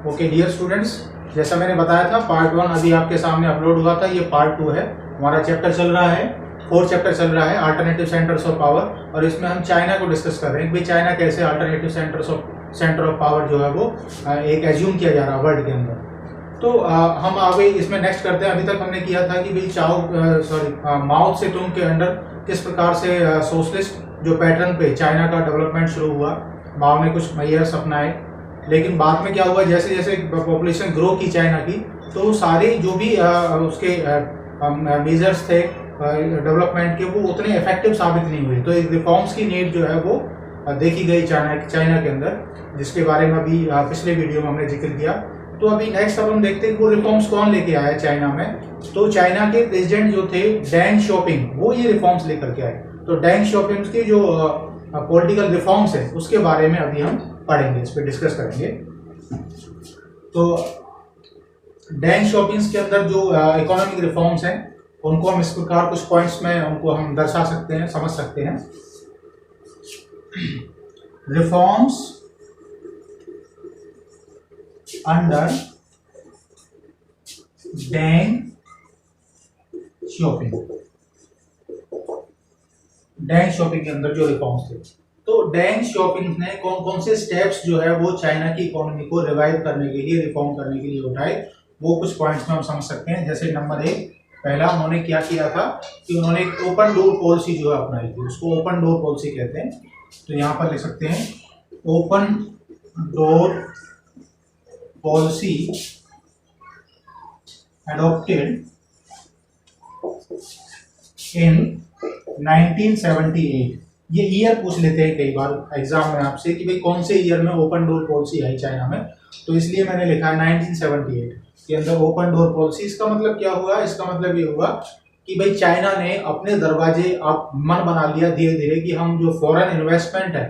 Okay dear students, जैसा मैंने बताया था पार्ट 1 अभी आपके सामने अपलोड हुआ था। ये पार्ट 2 है। हमारा चैप्टर चल रहा है, 4th चैप्टर चल रहा है अल्टरनेटिव सेंटर्स ऑफ पावर, और इसमें हम चाइना को डिस्कस कर रहे हैं कि भाई चाइना कैसे अल्टरनेटिव सेंटर ऑफ पावर जो है वो एक एज्यूम किया जा रहा है वर्ल्ड के अंदर। तो हम आगे इसमें नेक्स्ट करते हैं। अभी तक हमने किया था कि भाई माओ से तुंग के अंडर किस प्रकार से सोशलिस्ट जो पैटर्न पे चाइना का डेवलपमेंट शुरू हुआ। माओ ने कुछ मेजर्स अपनाए, लेकिन बाद में क्या हुआ, जैसे जैसे पॉपुलेशन ग्रो की चाइना की, तो सारे जो भी उसके मेजर्स थे डेवलपमेंट के, वो उतने इफेक्टिव साबित नहीं हुए। तो रिफॉर्म्स की नीड जो है वो देखी गई चाइना के अंदर, जिसके बारे में अभी पिछले वीडियो में हमने जिक्र किया। तो अभी नेक्स्ट अब हम देखते हैं वो रिफॉर्म्स कौन लेके आया चाइना में। तो चाइना के प्रेसिडेंट जो थे डेंग शॉपिंग, वो ये रिफॉर्म्स लेकर के आए। तो डेंग शॉपिंग के जो पॉलिटिकल रिफॉर्म्स है उसके बारे में अभी हम पढ़ेंगे, इस पर डिस्कस करेंगे। तो डेंग शॉपिंग के अंदर जो इकोनॉमिक रिफॉर्म्स हैं उनको हम इस प्रकार कुछ पॉइंट्स में उनको हम दर्शा सकते हैं, समझ सकते हैं। Reforms under Deng Xiaoping, Deng Xiaoping के अंदर जो रिफॉर्म्स थे, तो डेंग शॉपिंग ने कौन कौन से स्टेप्स जो है वो चाइना की इकोनॉमी को रिवाइव करने के लिए, रिफॉर्म करने के लिए उठाए, वो कुछ पॉइंट्स में हम समझ सकते हैं। जैसे नंबर 1, पहला उन्होंने क्या किया था कि उन्होंने एक ओपन डोर पॉलिसी जो है अपनाई थी, उसको ओपन डोर पॉलिसी कहते हैं। तो यहाँ पर लिख सकते हैं ओपन डोर पॉलिसी एडॉप्टेड इन 1978। ये ईयर पूछ लेते हैं कई बार एग्जाम में आपसे कि भाई कौन से ईयर में ओपन डोर पॉलिसी आई चाइना में, तो इसलिए मैंने लिखा है 1978 के अंदर ओपन डोर पॉलिसी। इसका मतलब क्या हुआ? इसका मतलब ये हुआ कि भाई चाइना ने अपने दरवाजे अब मन बना लिया धीरे धीरे कि हम जो फॉरेन इन्वेस्टमेंट है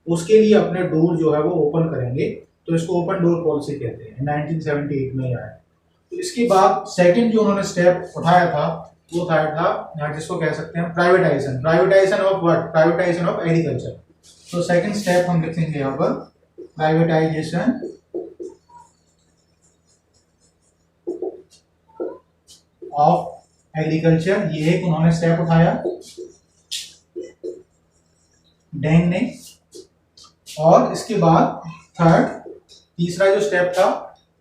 उसके लिए अपने डोर जो है वो ओपन करेंगे। तो इसको ओपन डोर पॉलिसी कहते हैं, 1978 में आया। तो इसके बाद सेकंड जो उन्होंने स्टेप उठाया था वो था जिसको कह सकते हैं privatisation. Privatisation of what? Privatisation of agriculture. तो सेकंड स्टेप हम लिखेंगे यहाँ पर प्राइवेटाइजेशन ऑफ एग्रीकल्चर। ये एक उन्होंने स्टेप उठाया डेंग ने। और इसके बाद तीसरा जो स्टेप था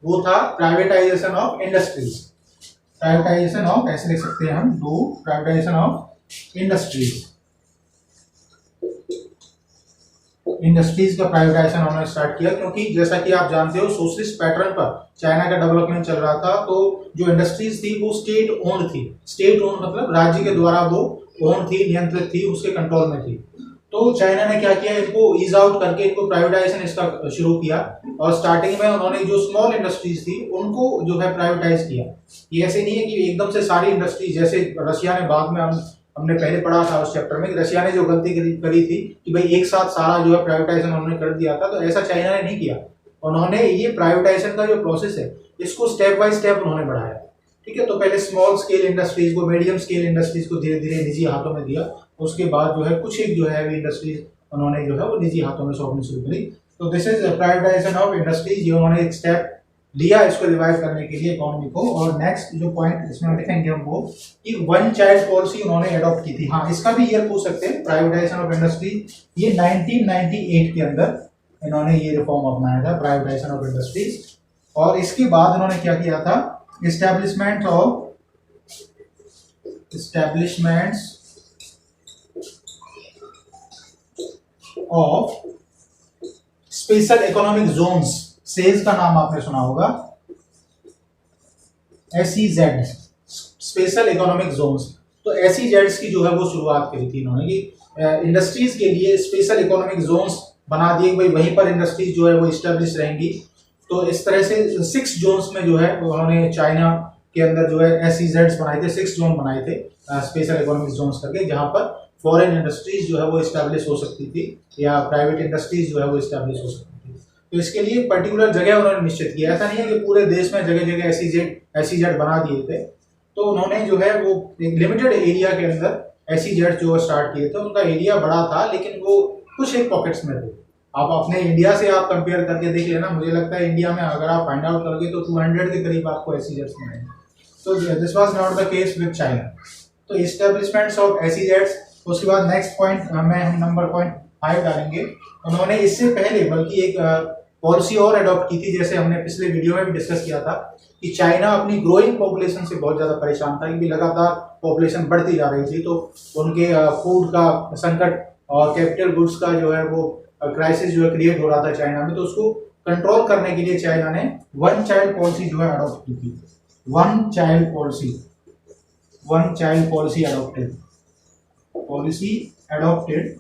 वो था privatisation of industries. Privatisation of, ऐसे लिख सकते हैं हम, do privatisation of industries. Industries का प्राइवेटाइजेशन उन्होंने स्टार्ट किया, क्योंकि जैसा कि आप जानते हो सोशलिस्ट पैटर्न पर चाइना का डेवलपमेंट चल रहा था। तो जो इंडस्ट्रीज थी वो स्टेट ओन्ड थी। स्टेट ओन्ड मतलब राज्य के द्वारा वो ओन थी, नियंत्रित थी, उसके कंट्रोल में थी। तो चाइना ने क्या किया, इनको ईज आउट करके इनको प्राइवेटाइजेशन इसका शुरू किया। और स्टार्टिंग में उन्होंने जो स्मॉल इंडस्ट्रीज थी उनको जो है प्राइवेटाइज किया। ये ऐसे नहीं है कि एकदम से सारी इंडस्ट्रीज, जैसे रशिया ने बाद में हमने पहले पढ़ा था उस चैप्टर में कि रशिया ने जो गलती करी थी कि भाई एक साथ सारा जो है प्राइवेटाइजेशन उन्होंने कर दिया था। तो ऐसा चाइना ने नहीं किया। उन्होंने ये प्राइवेटाइजेशन का जो प्रोसेस है इसको स्टेप बाय स्टेप उन्होंने बढ़ाया। ठीक है, तो पहले स्मॉल स्केल इंडस्ट्रीज को, मीडियम स्केल इंडस्ट्रीज को धीरे धीरे निजी हाथों में दिया। उसके बाद जो है कुछ एक जो है इंडस्ट्रीज उन्होंने जो है वो निजी हाथों में सौंपनी शुरू करी। तो this is privatisation of industries. ये उन्होंने एक स्टेप लिया इसको रिवाइव करने के लिए इकोनॉमी को। और नेक्स्ट जो पॉइंट इसमें लिखेंगे हम वो कि वन चाइल्ड पॉलिसी उन्होंने अडॉप्ट की थी। हाँ, इसका भी ईयर पूछ सकते हैं। प्राइवेटाइजेशन ऑफ इंडस्ट्री ये 1998 के अंदर इन्होंने ये रिफॉर्म अपनाया था, प्राइवेटाइजेशन ऑफ इंडस्ट्रीज। और इसके बाद उन्होंने क्या किया था, establishment of special economic zones. Says का नाम आपने सुना होगा, SEZ, स्पेशल इकोनॉमिक जोन्स। तो SEZ की जो है वो शुरुआत करी थी इन्होंने कि इंडस्ट्रीज के लिए स्पेशल इकोनॉमिक जोन्स बना दिए, भाई वहीं पर इंडस्ट्रीज जो है वो इस्टेब्लिश रहेंगी। तो इस तरह से 6 जोन्स में जो है उन्होंने चाइना के अंदर जो है SEZ बनाए थे, 6 जोन बनाए थे स्पेशल इकोनॉमिक जोन्स करके, जहां पर फॉरेन इंडस्ट्रीज जो है वो इस्टेब्लिश हो सकती थी या प्राइवेट इंडस्ट्रीज जो है वो इस्टेब्लिश हो सकती थी। तो इसके लिए पर्टिकुलर जगह उन्होंने निश्चित किया। ऐसा नहीं है कि पूरे देश में जगह जगह SEZ बना दिए थे। तो उन्होंने जो है वो एक लिमिटेड एरिया के अंदर SEZ जो स्टार्ट किए थे। उनका एरिया बड़ा था लेकिन वो कुछ एक पॉकेट्स में थे। आप अपने इंडिया से आप कंपेयर करके देख लेना, मुझे लगता है इंडिया में अगर आप फाइंड आउट करोगे तो 200 के करीब आपको SEZs मिलेंगे। तो this was not the case with China. तो इस्टेब्लिशमेंट्स ऑफ SEZs। उसके बाद नेक्स्ट पॉइंट में हम नंबर पॉइंट 5 डालेंगे। उन्होंने इससे पहले बल्कि एक पॉलिसी और अडॉप्ट की थी, जैसे हमने पिछले वीडियो में भी डिस्कस किया था कि चाइना अपनी ग्रोइंग पॉपुलेशन से बहुत ज़्यादा परेशान था, क्योंकि लगातार पॉपुलेशन बढ़ती जा रही थी। तो उनके फूड का संकट और कैपिटल गुड्स का जो है वो क्राइसिस जो है क्रिएट हो रहा था चाइना में। तो उसको कंट्रोल करने के लिए चाइना ने वन चाइल्ड पॉलिसी जो है अडॉप्ट की थी। One child policy adopted.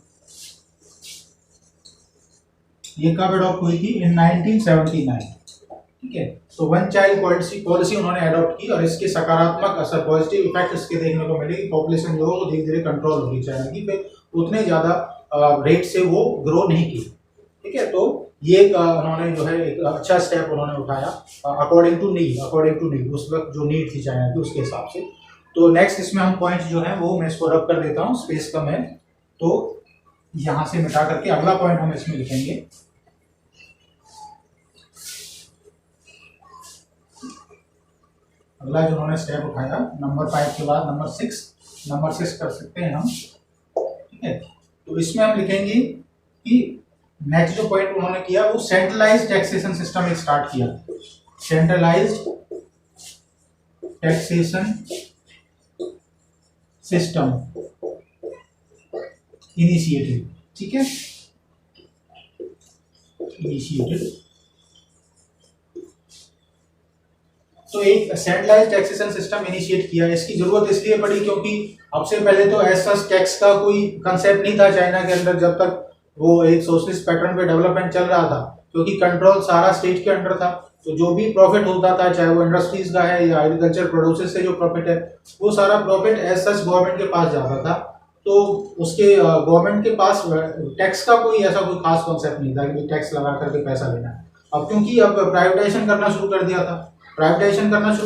ये कब अडॉप्ट हुई थी? इन 1979। ठीक है, तो वन चाइल्ड पॉलिसी उन्होंने अडॉप्ट की और इसके सकारात्मक असर, पॉजिटिव इफेक्ट इसके देखने को मिले कि पॉपुलेशन जो है वो धीरे धीरे कंट्रोल होगी चाइना की, फिर उतने ज़्यादा रेट से वो ग्रो नहीं की। ठीक है, तो ये उन्होंने जो है एक अच्छा स्टेप उन्होंने उठाया अकॉर्डिंग टू नीड, उस वक्त जो नीड थी चाइना की उसके हिसाब से। तो नेक्स्ट इसमें हम पॉइंट जो है वो मैं इसको रब कर देता हूँ, स्पेस कम है तो यहाँ से मिटा करके अगला पॉइंट हम इसमें लिखेंगे। अगला जो उन्होंने स्टेप उठाया नंबर 5 के बाद नंबर 6 कर सकते हैं हम। ठीक है, तो इसमें हम लिखेंगे कि नेक्स्ट जो पॉइंट उन्होंने किया वो सेंट्रलाइज्ड टैक्सेशन सिस्टम एक स्टार्ट किया। Centralised taxation system initiative. ठीक है, इनिशिएटिव। तो एक सेंट्रलाइज्ड टैक्सेशन सिस्टम इनिशिएट किया। इसकी जरूरत इसलिए पड़ी क्योंकि अब से पहले तो ऐसा टैक्स का कोई कंसेप्ट नहीं था चाइना के अंदर, जब तक वो एक सोशलिस्ट पैटर्न पे डेवलपमेंट चल रहा था, क्योंकि कंट्रोल सारा स्टेट के अंडर था। तो जो भी प्रॉफिट होता था, चाहे वो इंडस्ट्रीज का है या एग्रीकल्चर प्रोड्यूसेस से जो प्रॉफिट है, वो सारा प्रॉफिट एज सच गवर्नमेंट के पास जाता था। तो उसके गवर्नमेंट के पास टैक्स का कोई ऐसा कोई खास कॉन्सेप्ट नहीं था कि टैक्स लगा करके पैसा लेना है। अब क्योंकि अब प्राइवेटाइजेशन करना शुरू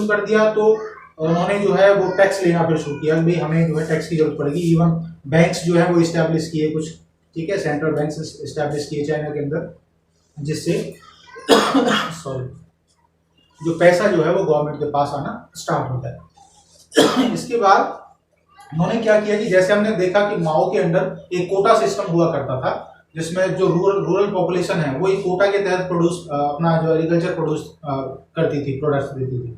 कर दिया तो उन्होंने जो है वो टैक्स लेना फिर शुरू किया, भाई हमें जो है टैक्स की जरूरत पड़ेगी। इवन बैंक्स जो है वो इस्टेब्लिश किए कुछ। ठीक है, सेंट्रल बैंक्स इस्टेब्लिश किए चाइना के अंदर, जिससे सॉरी जो पैसा जो है वो गवर्नमेंट के पास आना स्टार्ट होता है। इसके बाद उन्होंने क्या किया कि जैसे हमने देखा कि माओ के अंदर एक कोटा सिस्टम हुआ करता था, जिसमें जो रूरल पॉपुलेशन है वो एक कोटा के तहत अपना जो एग्रीकल्चर प्रोड्यूस करती थी, प्रोडक्ट्स देती थी।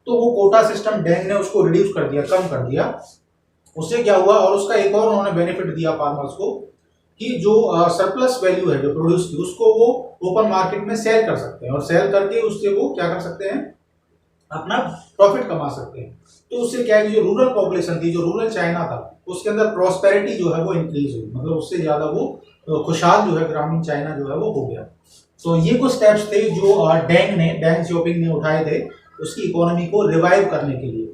तो वो कोटा सिस्टम डेंग ने उसको रिड्यूस कर दिया, कम कर दिया। उससे क्या हुआ, और उसका एक और उन्होंने बेनिफिट दिया फार्मर्स को कि जो सरप्लस वैल्यू है जो प्रोड्यूस की, उसको वो ओपन मार्केट में सेल कर सकते हैं, और सेल करके उससे वो क्या कर सकते हैं, अपना प्रॉफिट कमा सकते हैं। तो उससे क्या है कि जो रूरल पॉपुलेशन थी, जो रूरल चाइना था, उसके अंदर प्रॉस्पेरिटी जो है वो इंक्रीज हुई, मतलब उससे ज्यादा वो खुशहाल जो है ग्रामीण चाइना जो है वो हो गया। तो ये कुछ स्टेप्स थे जो डेंग सियोपिंग ने उठाए थे उसकी इकोनॉमी को रिवाइव करने के लिए।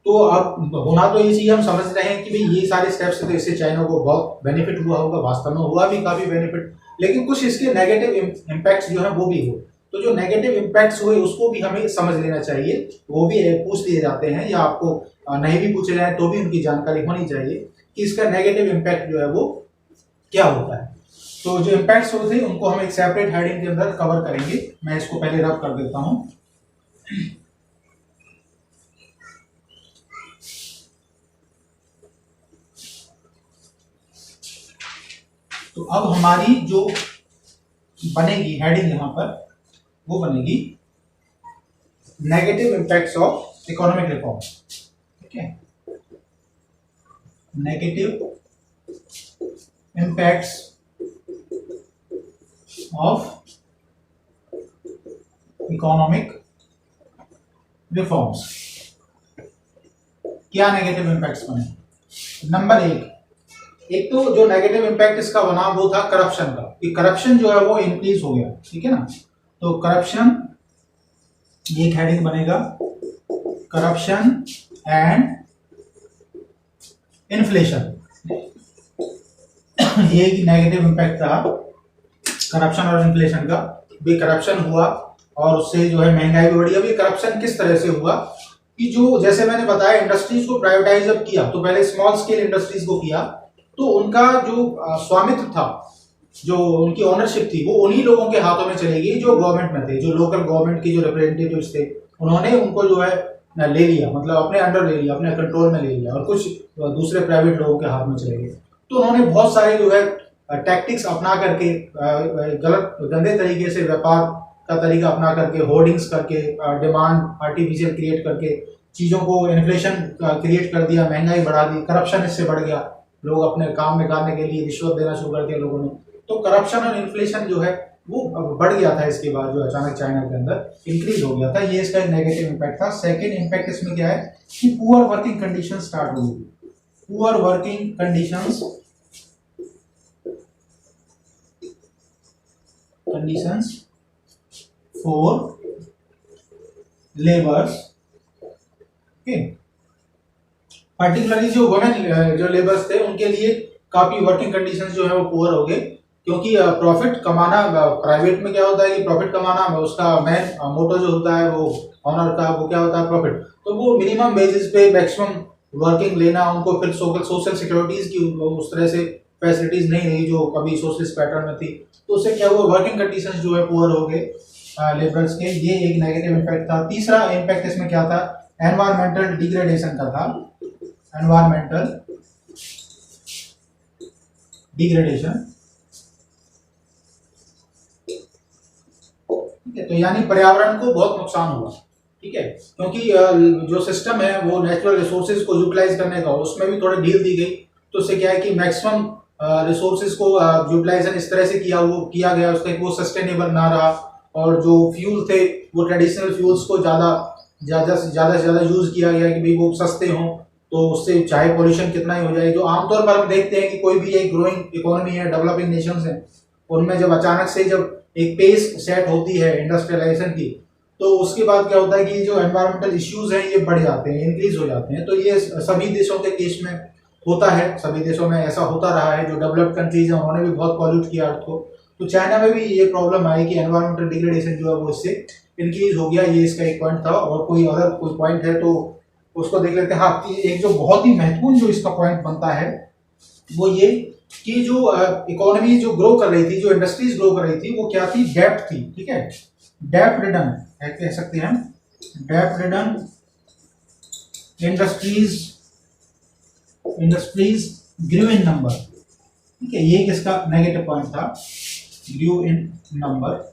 तो अब होना तो ये चीज हम समझ रहे हैं कि भाई ये सारे स्टेप्स थे, तो इससे चाइना को बहुत बेनिफिट हुआ होगा, वास्तव में हुआ भी काफी बेनिफिट, लेकिन कुछ इसके नेगेटिव इम्पैक्ट्स जो है वो भी हुए। तो जो नेगेटिव इम्पैक्ट्स हुए उसको भी हमें समझ लेना चाहिए, वो भी पूछ लिए जाते हैं, या आपको नहीं भी पूछे जाए तो भी उनकी जानकारी होनी चाहिए कि इसका नेगेटिव इम्पैक्ट जो है वो क्या होता है। तो जो इम्पैक्ट्स होते हैं उनको हम एक सेपरेट हेडिंग के अंदर कवर करेंगे। मैं इसको पहले रब कर देता हूं। तो अब हमारी जो बनेगी हेडिंग यहां पर, वो बनेगी negative impacts of economic reform. ठीक है, negative impacts of economic reforms. क्या नेगेटिव इम्पैक्ट्स बने? नंबर एक तो जो नेगेटिव इम्पैक्ट इसका बना वो था करप्शन का, कि करप्शन जो है वो इंक्रीज हो गया। ठीक है ना, तो करप्शन एक हेडिंग बनेगा, करप्शन एंड इन्फ्लेशन। ये नेगेटिव इम्पैक्ट था करप्शन और इन्फ्लेशन का। भी करप्शन हुआ और उससे जो है महंगाई भी बढ़ी। अब ये करप्शन किस तरह से हुआ कि जो जैसे मैंने बताया इंडस्ट्रीज को प्राइवेटाइज किया, तो पहले स्मॉल स्केल इंडस्ट्रीज को किया, तो उनका जो स्वामित्व था जो उनकी ओनरशिप थी वो उन्हीं लोगों के हाथों में चलेगी जो गवर्नमेंट में थे, जो लोकल गवर्नमेंट के जो रिप्रेजेंटेटिव्स थे, उन्होंने उनको जो है ले लिया, मतलब अपने अंडर ले लिया, अपने कंट्रोल में ले लिया, और कुछ दूसरे प्राइवेट लोगों के हाथ में चले गए। तो उन्होंने बहुत सारे जो है टैक्टिक्स अपना करके, गलत गंदे तरीके से व्यापार का तरीका अपना करके, होर्डिंग्स करके, डिमांड आर्टिफिशियल क्रिएट करके, चीज़ों को इन्फ्लेशन क्रिएट कर दिया, महंगाई बढ़ा दी, करप्शन इससे बढ़ गया, लोग अपने काम निकालने के लिए रिश्वत देना शुरू कर दिया लोगों ने। तो करप्शन और इन्फ्लेशन जो है वो बढ़ गया था इसके बाद, जो अचानक चाइना के अंदर इंक्रीज हो गया था। ये इसका एक नेगेटिव इम्पैक्ट था। सेकेंड इम्पैक्ट इसमें क्या है कि पुअर वर्किंग कंडीशन स्टार्ट हो गई। Poor working conditions for labours, particularly जो वुमेन जो लेबर्स थे उनके लिए काफी वर्किंग कंडीशंस जो है वो पुअर हो गए, क्योंकि प्रॉफिट कमाना, प्राइवेट में क्या होता है कि प्रॉफिट कमाना उसका मेन मोटो जो होता है वो ऑनर का, वो क्या होता है प्रॉफिट। तो वो मिनिमम बेसिस पे मैक्सिमम वर्किंग लेना, उनको फिर सोशल सिक्योरिटीज की उस तरह से फैसिलिटीज नहीं रही जो कभी सोशलिस्ट पैटर्न में थी। तो उससे क्या हुआ, वर्किंग कंडीशंस जो है पुअर हो गए लेबर्स के। ये एक नेगेटिव इम्पैक्ट था। तीसरा इम्पैक्ट इसमें क्या था, एनवायरमेंटल डिग्रेडेशन का था। एनवायरमेंटल डिग्रेडेशन, ठीक है, तो यानी पर्यावरण को बहुत नुकसान हुआ, ठीक है, क्योंकि जो सिस्टम है वो नेचुरल रिसोर्सेज को यूटिलाइज करने का, उसमें भी थोड़ी ढील दी गई। तो उससे क्या है कि मैक्सिमम रिसोर्सेज को यूटिलाइजेशन इस तरह से किया गया उसका वो सस्टेनेबल ना रहा, और जो फ्यूल थे वो ट्रेडिशनल फ्यूल्स को ज़्यादा से ज़्यादा यूज़ किया गया कि भाई वो सस्ते हों, तो उससे चाहे पोल्यूशन कितना ही हो जाए। जो आमतौर पर हम देखते हैं कि कोई भी एक ग्रोइंग इकोनॉमी है, डेवलपिंग नेशंस है, उनमें जब अचानक से जब एक पेस सेट होती है इंडस्ट्रियलाइजेशन की, तो उसके बाद क्या होता है कि जो एनवायरमेंटल इश्यूज हैं ये बढ़ जाते हैं, इंक्रीज हो जाते हैं। तो ये सभी देशों के केस में होता है, सभी देशों में ऐसा होता रहा है। जो डेवलप्ड कंट्रीज हैं उन्होंने भी बहुत पॉल्यूट किया अर्थ को। तो चाइना में भी ये प्रॉब्लम आई कि एनवायरमेंटल डिग्रेडेशन जो है वो इससे इंक्रीज हो गया। ये इसका एक पॉइंट था। और कोई अगर कोई पॉइंट है तो उसको देख लेते हैं। हाँ, एक जो बहुत ही महत्वपूर्ण जो इसका पॉइंट बनता है वो ये कि जो इकोनॉमी जो ग्रो कर रही थी, जो इंडस्ट्रीज ग्रो कर रही थी, वो क्या थी, डेप्थ थी, ठीक है, डेप्थ रिडन कह सकते हैं, डेप्थ रिडन इंडस्ट्रीज ग्रू इन नंबर, ठीक है, ये किसका नेगेटिव पॉइंट था, ग्रू इन नंबर,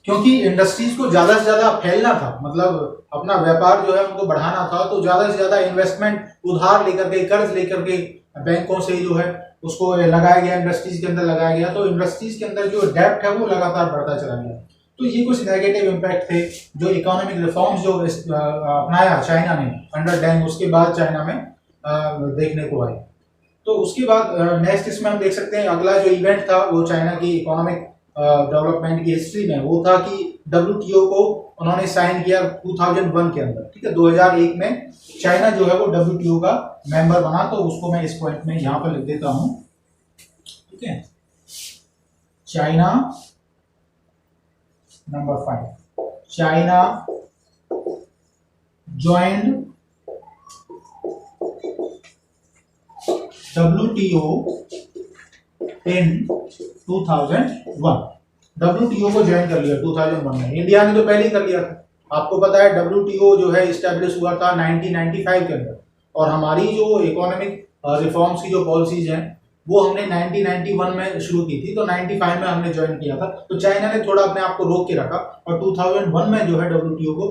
क्योंकि इंडस्ट्रीज को ज्यादा से ज्यादा फैलना था, मतलब अपना व्यापार जो है उनको बढ़ाना था। तो ज्यादा से ज्यादा इन्वेस्टमेंट उधार लेकर के, कर्ज लेकर के बैंकों से जो है उसको लगाया गया, इंडस्ट्रीज के अंदर लगाया गया। तो इंडस्ट्रीज के अंदर जो डेप्थ है वो लगातार बढ़ता चला गया। तो ये कुछ नेगेटिव इम्पैक्ट थे जो इकोनॉमिक रिफॉर्म्स जो अपनाया चाइना ने अंडर डेंग, उसके बाद चाइना में देखने को आए। तो उसके बाद नेक्स्ट इसमें हम देख सकते हैं अगला जो इवेंट था वो चाइना की इकोनॉमिक डेवलपमेंट की हिस्ट्री में वो था कि WTO को उन्होंने साइन किया 2001 के अंदर, ठीक है। 2001 में चाइना जो है वो WTO का मेंबर बना। तो उसको मैं इस पॉइंट में यहाँ पर लिख देता हूँ, ठीक है। China number 5, China joined WTO इन 2001। WTO को ज्वाइन कर लिया 2001 में। इंडिया ने तो पहले ही कर लिया था। आपको पता है WTO जो है इस्टेब्लिश हुआ था 1995 के अंदर, और हमारी जो इकोनॉमिक रिफॉर्म्स की जो पॉलिसीज हैं वो हमने 1991 में शुरू की थी। तो 95 में हमने ज्वाइन किया था। तो चाइना ने थोड़ा अपने आप को रोक के रखा और 2001 में जो है WTO को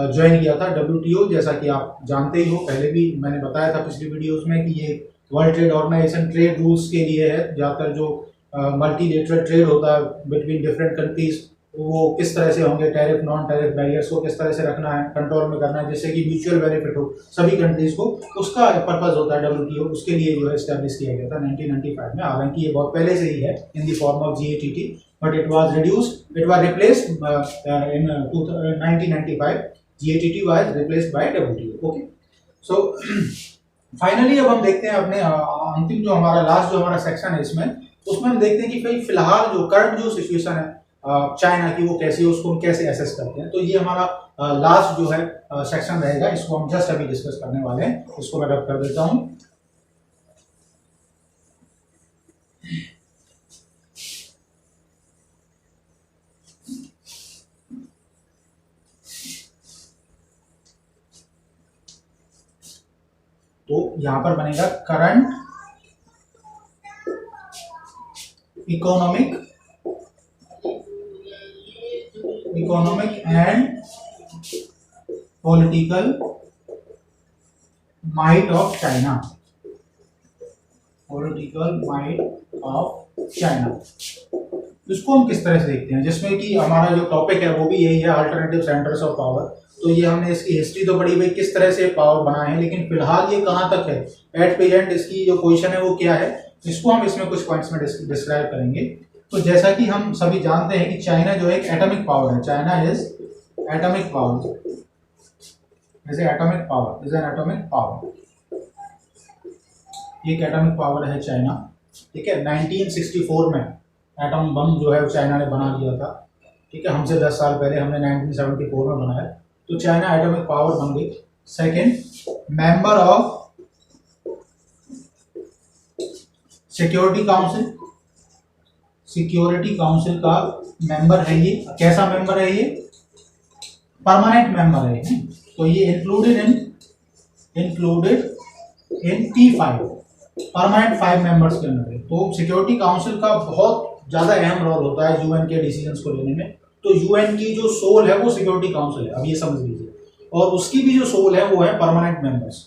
ज्वाइन किया था। WTO जैसा कि आप जानते ही हो, पहले भी मैंने बताया था पिछली वीडियोस में कि ये world trade organisation trade rules के लिए है। ज़्यादातर जो मल्टीलेटरल ट्रेड होता है बिटवीन डिफरेंट कंट्रीज, वो किस तरह से होंगे, टैरिफ नॉन टैरिफ बैरियर्स को किस तरह से रखना है, कंट्रोल में करना है, जिससे कि म्यूचुअल बेनिफिट हो सभी कंट्रीज को, उसका पर्पस होता है WTO। उसके लिए जो है एस्टैब्लिश किया गया था 1995 में। हालांकि ये बहुत पहले से ही है in the form of GATT, but it was replaced in 1995। GATT was replaced by WTO। Okay, so finally अब हम देखते हैं अपने अंतिम जो हमारा लास्ट जो हमारा सेक्शन है इसमें, उसमें हम देखते हैं कि भाई फिलहाल जो करंट जो सिचुएशन है चाइना की वो कैसी है, उसको हम कैसे एसेस करते हैं। तो ये हमारा लास्ट जो है सेक्शन रहेगा, इसको हम जस्ट अभी डिस्कस करने वाले हैं। इसको मैं रब कर देता हूँ। यहां पर बनेगा current economic and political might of China. Political might of China, इसको हम किस तरह से देखते हैं, जिसमें कि हमारा जो टॉपिक है वो भी यही है, अल्टरनेटिव सेंटर्स ऑफ पावर। तो ये हमने इसकी हिस्ट्री तो पढ़ी भाई किस तरह से पावर बना है, लेकिन फिलहाल ये कहाँ तक है, एट प्रेजेंट इसकी जो पोजीशन है वो क्या है, इसको हम इसमें कुछ पॉइंट्स में डिस्क्राइब करेंगे। तो जैसा कि हम सभी जानते हैं कि चाइना जो एक एटॉमिक पावर है, China is atomic power, is atomic power, is an atomic power, एक एटॉमिक पावर है चाइना। ठीक है, 1964 में एटम बम जो है चाइना ने बना लिया था। ठीक है, हमसे 10 साल पहले, हमने 1974 में बनाया। तो चाइना एटॉमिक पावर बन गई। Second, member of security council, security council का मेंबर है ये। कैसा मेंबर है ये? परमानेंट मेंबर है। तो ये included in P5, permanent 5 members के अंदर है। तो सिक्योरिटी काउंसिल का बहुत ज़्यादा अहम रोल होता है यूएन के डिसीजंस को लेने में। तो यूएन की जो सोल है वो सिक्योरिटी काउंसिल है, अब ये समझ लीजिए, और उसकी भी जो सोल है वो है परमानेंट मेंबर्स।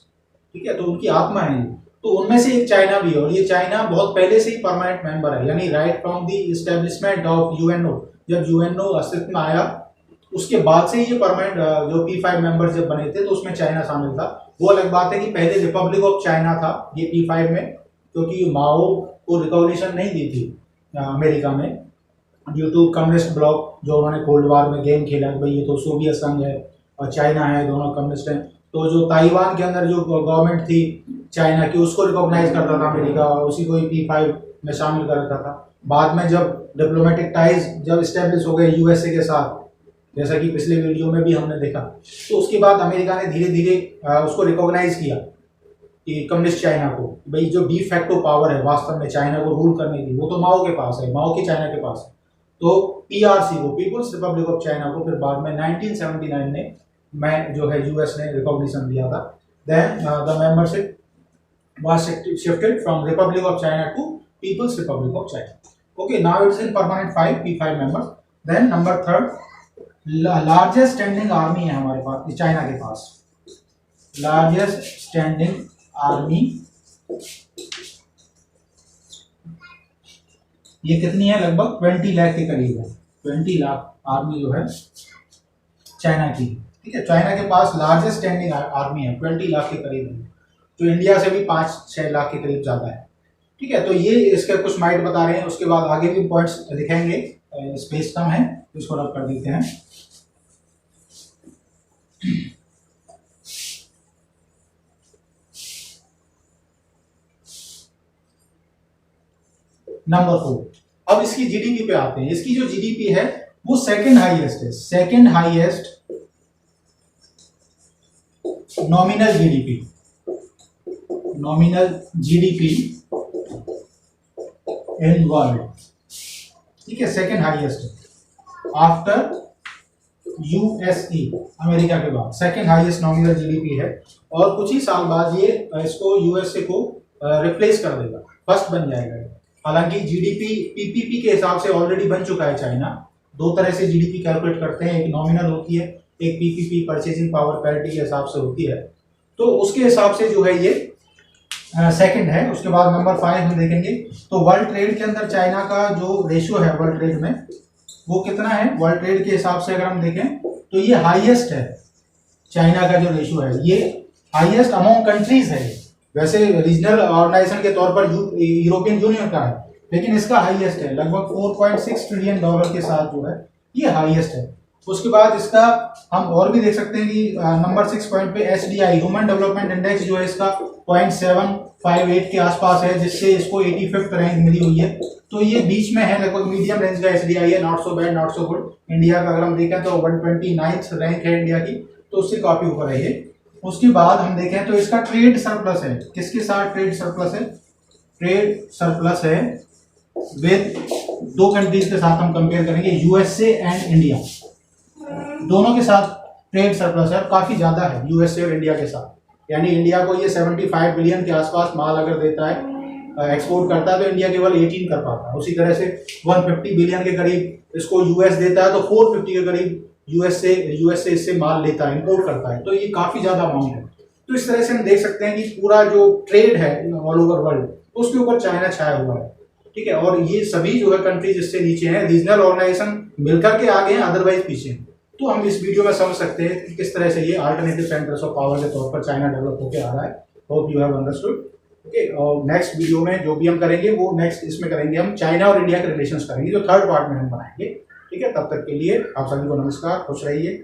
ठीक है, तो उनकी आत्मा है ये। तो उनमें से एक चाइना भी है, और ये चाइना बहुत पहले से ही परमानेंट मेंबर है, यानी right from the establishment of UNO, जब यूएनओ अस्तित्व में आया उसके बाद से ये परमानेंट जो P5 मेंबर्स जब बने थे तो उसमें चाइना शामिल था। वो अलग बात है कि पहले रिपब्लिक ऑफ चाइना था ये P5 में, क्योंकि माओ को रिकॉग्निशन नहीं दी थी अमेरिका में, ड्यू टू कम्युनिस्ट ब्लॉक जो उन्होंने कोल्ड वार में गेम खेला कि भाई ये तो सोवियत संघ है और चाइना है, दोनों कम्युनिस्ट हैं। तो जो ताइवान के अंदर जो गवर्नमेंट थी चाइना की, उसको रिकॉग्नाइज करता था अमेरिका, और उसी को ही P5 में शामिल कर रखा था। बाद में जब डिप्लोमेटिक टाइज जब इस्टेब्लिश हो गए यूएसए के साथ, जैसा कि पिछले वीडियो में भी हमने देखा, तो उसके बाद अमेरिका ने धीरे धीरे उसको रिकॉग्नाइज किया कि कम्युनिस्ट चाइना को, भाई जो डी फैक्टो पावर है वास्तव में चाइना को रूल करने की, वो तो माओ के पास है, माओ की चाइना के पास है। तो PRC को, पीपुल्स रिपब्लिक ऑफ चाइना को, फिर बाद में 1979 में जो है यूएस ने रिकॉग्निशन दिया था। Then the membership was shifted from republic of China to people's republic of China. Okay, now it's in permanent P5 members. Then number third, largest standing army है हमारे पास चाइना के पास, लार्जेस्ट स्टैंडिंग आर्मी ये कितनी है? लगभग 20 लाख के करीब है, 20 लाख आर्मी जो है चाइना की। ठीक है, चाइना के पास लार्जेस्ट स्टैंडिंग आर्मी है, 20 लाख के करीब है, जो इंडिया से भी 5-6 लाख के करीब ज़्यादा है। ठीक है, तो ये इसके कुछ माइट बता रहे हैं, उसके बाद आगे भी पॉइंट्स दिखेंगे, स्पेस कम है तो इसको रब कर देते हैं। नंबर 4, अब इसकी जीडीपी पे आते हैं। इसकी जो जीडीपी है वो सेकंड हाईएस्ट है, second highest nominal GDP, nominal GDP in world. ठीक है, second highest after USA, America के बाद सेकंड हाईएस्ट नॉमिनल जीडीपी है, और कुछ ही साल बाद ये इसको यूएसए को रिप्लेस कर देगा, फर्स्ट बन जाएगा। हालांकि जीडीपी पीपीपी के हिसाब से ऑलरेडी बन चुका है चाइना। दो तरह से जीडीपी कैलकुलेट करते हैं, एक नॉमिनल होती है, एक पीपीपी परचेजिंग पावर पैरिटी के हिसाब से होती है। तो उसके हिसाब से जो है ये सेकंड है। उसके बाद नंबर 5 हम देखेंगे तो वर्ल्ड ट्रेड के अंदर चाइना का जो रेशियो है वर्ल्ड ट्रेड में वो कितना है? वर्ल्ड ट्रेड के हिसाब से अगर हम देखें तो ये हाईएस्ट है, चाइना का जो रेशियो है ये हाईएस्ट अमॉन्ग कंट्रीज है। वैसे रीजनल ऑर्गेनाइजेशन के तौर पर यूरोपियन यूनियन का है, लेकिन इसका हाईएस्ट है, लगभग 4.6 ट्रिलियन डॉलर के साथ जो है ये हाईएस्ट है। उसके बाद इसका हम और भी देख सकते हैं कि नंबर 6 पॉइंट पे एसडीआई ह्यूमन डेवलपमेंट इंडेक्स जो है इसका 0.758 के आसपास है, जिससे इसको 85th रैंक मिली हुई है। तो ये बीच में है, लगभग मीडियम रेंज का एसडीआई है, not so bad not so good. India का अगर हम देखें तो 129th रैंक है इंडिया की, तो उससे काफी ऊपर है ये। उसके बाद हम देखें तो इसका ट्रेड सरप्लस है, किसके साथ ट्रेड सरप्लस है? ट्रेड सरप्लस है विद दो कंट्रीज के साथ हम कंपेयर करेंगे, यूएसए एंड इंडिया, दोनों के साथ ट्रेड सरप्लस है, काफी ज्यादा है यूएसए और इंडिया के साथ। यानी इंडिया को ये 75 बिलियन के आसपास माल अगर देता है, एक्सपोर्ट करता है, तो इंडिया केवल 18 कर पाता है। उसी तरह से 150 बिलियन के करीब इसको यूएस देता है, तो 450 के करीब यूएस से इससे माल लेता है, इंपोर्ट करता है। तो ये काफ़ी ज़्यादा अमाउंट है। तो इस तरह से हम देख सकते हैं कि पूरा जो ट्रेड है ऑल ओवर वर्ल्ड, उसके ऊपर चाइना छाया हुआ है, ठीक है। और ये सभी जो है कंट्रीज इससे नीचे हैं, रीजनल ऑर्गेनाइजेशन मिलकर के आगे हैं, अदरवाइज पीछे हैं। तो हम इस वीडियो में समझ सकते हैं कि किस तरह से ये अल्टरनेटिव सेंटर्स ऑफ पावर के तौर पर चाइना डेवलप होकर आ रहा है। Hope you have understood. Okay, और नेक्स्ट वीडियो में जो भी हम करेंगे वो नेक्स्ट इसमें करेंगे, हम चाइना और इंडिया के रिलेशंस करेंगे, जो थर्ड पार्ट में हम बनाएंगे, ठीक है। तब तक के लिए आप सभी को नमस्कार, खुश रहिए।